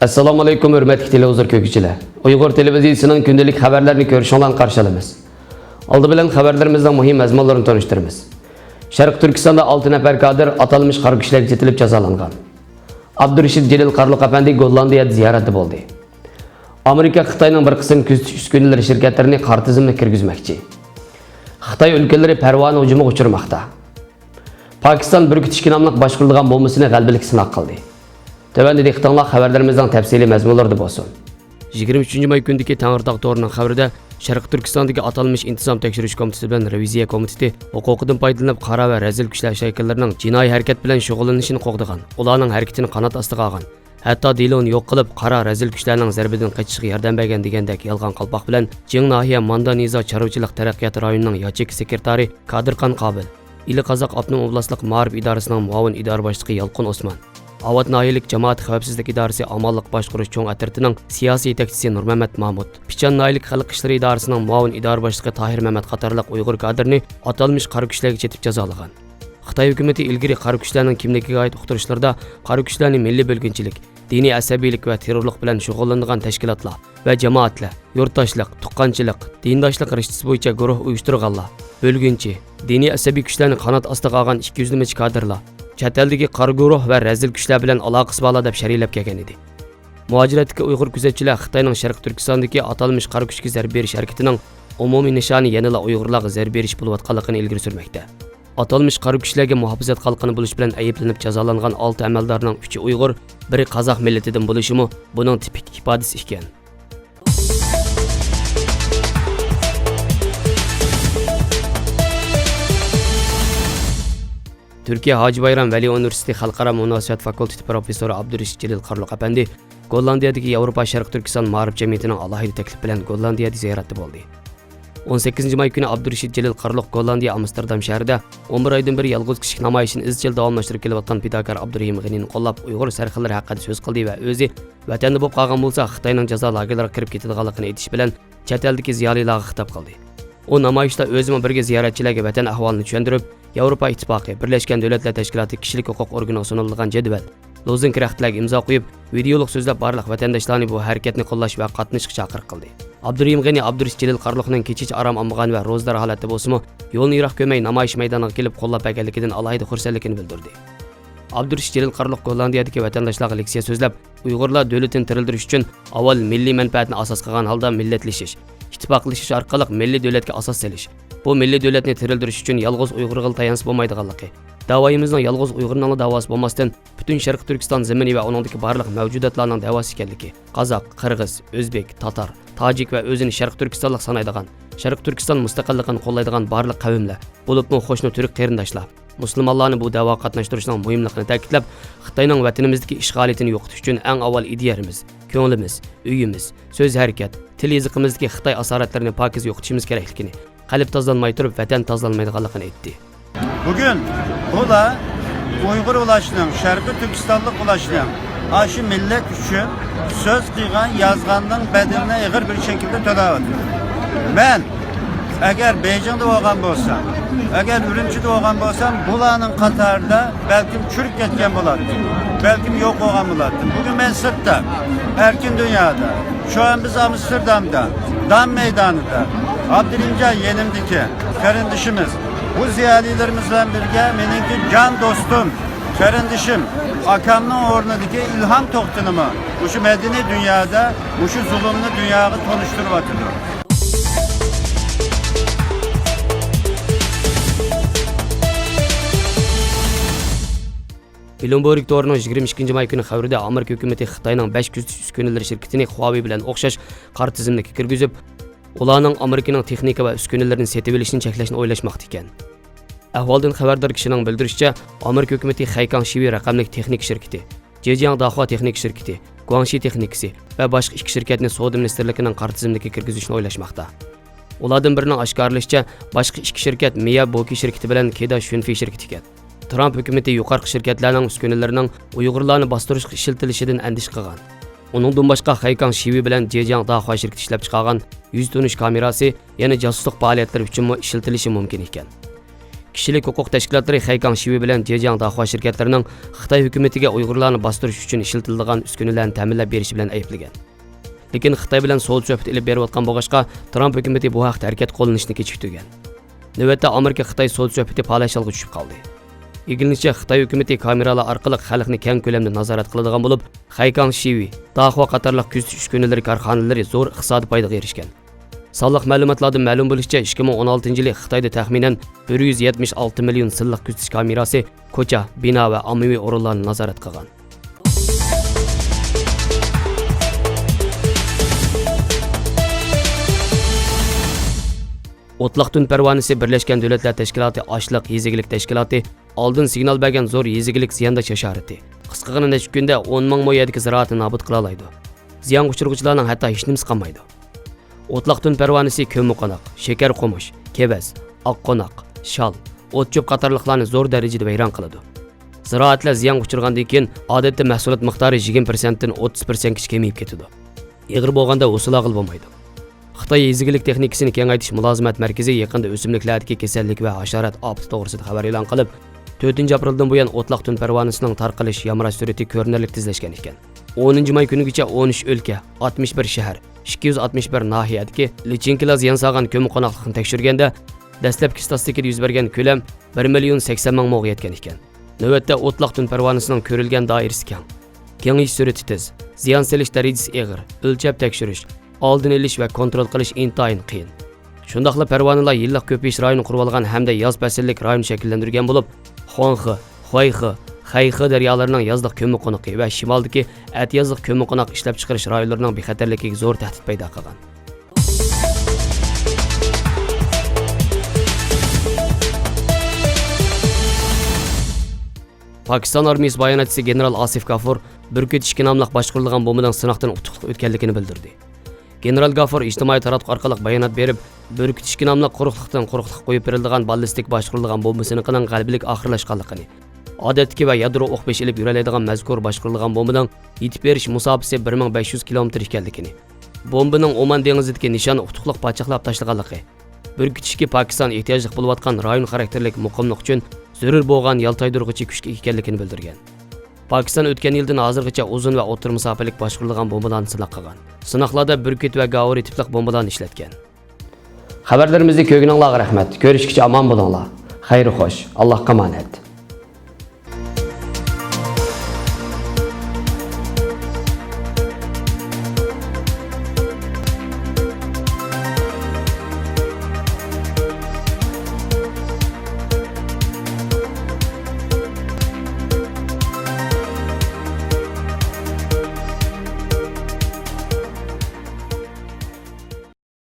Assalomu alaykum hurmatli televizor ko'ruvchilar. Uyg'ur televiziyasining kundalik xabarlarini ko'rishinglarni qarshi olamiz. Oldi bilan xabarlarimizning muhim mazmunlarini tanishtiramiz. Sharq Turkistonda 6 nafar kadr atalmış qaror kishilarga chetilib jazolangan. Abdurashid Jalil Qarluq apandi Gollandiyada ziyorati bo'ldi. Amerika Xitoyning bir qism kuzatish uskunalari shirkatlarini qor tizimiga kirgizmoqchi. Xitoy o'lkalari parvona hujumiga uchirmoqda. Pokiston Burgut 2 nomli boshqarilgan bombasini g'albalik sinab qildi. Tövəndə diqqətinizə xəbərlərimizdən təfsili məzmunlarda bolsun. 23 may gündəki Tağırdağ to'rining xabarida Sharq Turkistondagi atalmış intizom tekshirish komiteti bilan reviziya komiteti huquqidan foydalanib qara va razil kuchlar shaykallarning jinoiy harakat bilan shug'ullanishini qo'g'digan. Ularning harakatini qanot ostiga olgan. Hatto Dilon yo'q qilib qara razil kuchlarning zarbidan qachishiga yordam bergan degandek yolg'on qalpoq bilan Jing nahiya Mandaniza Chorvachilik taraqqiyot rayonining yochik sekretari Qadirqon Qobil, Ili Qozoq Abnum oblastlik ma'rif idorasining muavin idora boshlig'i Yalqin Osman, Avat Nailik Cemaat Xavfsizlik İdaresi Amallık Başquruş Çoğ Atirtining siyasi yetakchisi Nurmamat Mahmud, Pichan Nailik Xalq İşleri İdaresining muavin idora boshlig'i Tahir Mehmet qatorliq Uyg'ur kadrini atalmış qaro kuchlarga chetib jazolagan. Xitoy hukumatı ilgari qaro kuchlarning kimligiga oid uqtirishlarda qaro kuchlarni milliy bo'lginchilik, diniy asabiylik va terrorlik bilan shug'ullanadigan tashkilotlar va jamoatlar, yurtdoshlik, tuqqanchilik, dindoshlik rishtasi bo'yicha guruh uyushtirganlar, bo'lginchi, diniy asabiy kuchlarni qanot ostiga olgan 200 nechta kadrlar chet eldagi qaro guruh va razil kuchlar bilan aloqasi bor deb sharhlab kelgan edi. Muhojiratdagi Uyg'ur kuzatchilar Xitoyning Sharq Turkistondagi atalmış qaro kuchga zarba berish harakatining umumiy nishoni yanada Uyg'urlarga zarba berish bo'layotganligini ilgari surmoqda. Atalmış qaro kuchlarga muhofazat xalqini bo'lish bilan ayblanib jazolangan 6 amaldorning 3i Uyg'ur, biri Qozoq millatidan bo'lishimi buning tipik ifodasi ekan. Türkiye Hacı Bayram Veli Üniversitesi Xalqaro Munosabat Fakulteti professori Abdurashid Jalil Qarluq apandi Gollandiyadagi Yevropa Sharq Turkiston ma'rif jamiyatining alohida taklif bilan Gollandiyada ziyoratda bo'ldi. 18 may kuni Abdurashid Jalil Qarluq Gollandiya Amsterdam shahrida 11 oydan beri yolg'iz kichik namoyishini izchil davomlashtirib kelayotgan fidokor Abdurahim G'aniyni qo'llab Uyg'ur sarxillari haqida so'z qildi va o'zi vatanda bo'lib qolgan bo'lsa Xitoyning jazo lagerlariga kirib ketadiganligini aytish bilan chet eldagi ziyolilarga xitob qildi. O namoyishda o'zimi birga ziyoratchilarga vatan ahvolini tushuntirib, Yevropa Ittifoqi, Birlashgan Davlatlar Tashkiloti kishilik huquq organiga sunilgan jadval, lozing kraxtlarga imzo qo'yib, videolik so'zlab barliq vatandoshlarni bu harakatni qo'llash va qatnashishga chaqiriq qildi. Abdurahim G'ani Abdurashid Jalil Qarluqning kechich aram olmagan va ro'zdor holatda bo'lsa-mu, yo'lni yiroq ko'may namoyish maydoniga kelib qo'llab berganligidan alohida xursandligini bildirdi. Abdurashid Jalil Qarluq Gollandiyadagi vatandoshlarga leksiya so'zlab, Uyg'urlar davlatini tirildirish uchun avval milliy manfaatni asos qilgan holda millatlashish, ittifoqlashish orqali milliy davlatga asos solish, bu milliy davlatni tirildirish uchun yolg'iz Uyg'urga tayanib bo'lmaydiganligi, davoyimizning yolg'iz Uyg'urning davosi bo'lmasdan butun Sharq Turkiston zamini va uningdagi barliq mavjudotlarning davosi ekanligi, Qozoq, Qirg'iz, O'zbek, Tatar, Tojik va o'zini Sharq Turkistonlik sanaydigan, Sharq Turkiston mustaqilligini qo'llaydigan barliq qavmlar, bo'libmi qo'shni turk qarindoshlar, musulmonlarni bu da'vo qatnashtirishning muhimligini ta'kidlab, Xitoyning vatanimizdagi ishg'oliyatini yo'qotish uchun eng avval ideyamiz, ko'nglimiz, uyimiz, so'z harakat, til yoziqimizdagi Xitoy asoratlarini pokiz yo'qotishimiz kerakligini, qalb tozlanmay turib vatan tozlanmaydiganligini aytdi. Bugün bula Uyghur ulaşının, Şarkı Türkistanlık ulaşının aşı millet üçün söz kıygan, yazgandan bedeline ağır bir şekilde tödavatır. Ben eğer Beycan'da olgan bolsam, eğer Ürümçi'de olgan bolsam, bulanın Katar'da belki çürük ketken bulattım. Belki yok olgan bulattım. Bugün ben sırtta, erkin dünyada, şu an biz Amsterdam'da, Dam Meydanı'da, Abdülhamidcan yenimdeki kardeşimiz, bu ziyalilerimizle birge benimki can dostum, kardeşim, akamның ornadaki ilham toxtunumu, bu şu medeni dünyada, bu şu zulümlü dünyayı tanıştırıp atılıyor. Bloomberg to'rining 22 may kuni xabarida Amerika hukumati Xitoyning 5 kuzatish uskunalari shirkatini Huawei bilan o'xshash qor tizimliga kirgizib, ularning Amerikaning texnika va uskunalarini setib olishni cheklashni o'ylashmoqda ekan. Ahvoldan xabardor kishining bildirishicha, Amerika hukumati Haykang Shiwi raqamli texnik shirkati, Zhejiang Dahua texnik shirkati, Guangxi texnikasi va boshqa ikki shirkatni Savdo ministrligining qor tizimiga kirgizishni o'ylashmoqda. Ulardan birining oshkorlashicha, boshqa ikki shirkat Miyaboki shirkati bilan Keda Shunfei shirkati ekan. Trump hukumati yuqorqi shirkatlarning uskunalarining Uyg'urlarni bostirishga ishiltilishidan andish qilgan. Uningdan boshqa Haykang Shiwi bilan Zhejiang Dahua shirkati ishlab chiqargan yuz tunish kamerasi yana josuslik faoliyatlari uchun ishiltilishi mumkin ekan. Kishilik huquq tashkilotlari Xeykang Shivi bilan Zhejiang Dahua shirkatlarining Xitoy hukumatiga Uyg'urlarni bostirish uchun ishlatiladigan uskunalarni ta'minlab berishi bilan ayblagan. Lekin Xitoy bilan savdo suhbat ilib berayotgan bo'lg'achqa Trump hukumati bu haqda harakat qo'llanishni kechiktirgan. Navbatda Amerika Xitoy savdo suhbati faoliyatga tushib qoldi. İlginççe Xitoy hukumati kameralar orqali xalqni keng ko'lamda nazorat qiladigan bo'lib, Xeykang Shivi, Dahua qatorliq kuzatish uskunalari korxonalari zo'r iqtisodiy foydaga erishgan. Sonliq ma'lumotlardan ma'lum bo'lishicha, 2016-yili Xitoyda taxminan 176 million silliq kuzatish kamerasi ko'cha, bino va ommaviy o'rinlarni nazorat qilgan. O'tliq tun parvonasi Birlashgan Davlatlar Tashkiloti Ochliq yezigilik tashkiloti oldin signal bergan zo'r yezigilik ziyonda shasharati. Qisqagina necha kunda 10 ming mo'yadagi ziroatni nobud qila oladi. Ziyon uchiruvchilarning hatto hech nimasi qolmaydi. O'tliq tun parvonasi ko'miqonoq, shakar qo'mish, kevaz, oqqonoq, shal, o't-cho'p qatorliqlarni zo'r darajada vayron qiladi. Ziroatlar ziyon uchirgandan keyin odatda mahsulot miqdori 20% dan 30% gacha kamayib ketadi. Ig'ir bo'lganda usul aql bo'lmaydi. Xitoy yezigilik texnikasini kengaytirish mulozimat markazi yaqinda o'simliklardagi kasallik va hasharot ofati to'g'risida xabar e'lon qilib, 4-apreldan buyon o'tliq tun parvonasining tarqalish yamrash surati ko'rinarli tezlashgan ekan. 10 may kunigacha 13 o'lka, 61 shahar, 261 nahiyadagi lichinkalar ziyon solgan ko'miqonoqlikni tekshirganda, dastlabki statistikada yuz bergan ko'lam 1,80,000 mo'ga yetgan ekan. Navbatda o'tliq tun parvonasining ko'rilgan doirasi keng. Kengayish surati tez, ziyon solish darajasi ig'ir, o'lchab tekshirish, oldin olish va kontrol qilish intayin qiyin. Shundaqla parvonalar yillik ko'payish rayoni qurib olgan hamda yoz fasllik rayonni shakllantirgan bo'lib, Xonxi, Xuayxi, Xayxi daryolarining yozliq ko'miqonoqi va shimoldagi atyozliq ko'miqonoq ishlab chiqarish rayonlarining bexatarligiga zo'r tahdid paydo qilgan. Pakiston armiyasi bayonotchisi general Asif Gafur Burkut 2 nomli boshqarilgan bombadan sinoqdan utuqliq o'tganligini bildirdi. General Gafur ijtimoiy tarmoq orqali bayonot berib, Burkut 2 nomli quruqliqdan quruqliq qo'yib berilgan ballistik boshqarilgan bombasining g'albilik oxirlashganligini, odatdagi va yadro o'q besh ilib yuradigan mazkur boshqarilgan bombadan yetib berish musofasi 1500 kilometr ekanligini, bombaning Oman dengizidagi nishon utuqliq pachaqlab tashlaganligi, Burkut 2 Pakiston ehtiyojli bo'layotgan rayon xarakterlik muqimlik uchun zarur bo'lgan yaltaydurg'ichi kuchga ekanligini bildirgan. Pakiston o'tgan yildan hozirgacha uzun va o'tir masofalik boshqarilgan bombalarni sinoq qilgan. Sinoqlarda Burkut va Gauri tipli bombalarni ishlatgan. Xabarlarimizni ko'rganinglarga rahmat. Ko'rishguncha omon bo'linglar. Xayr xo'sh. Allohga omonat.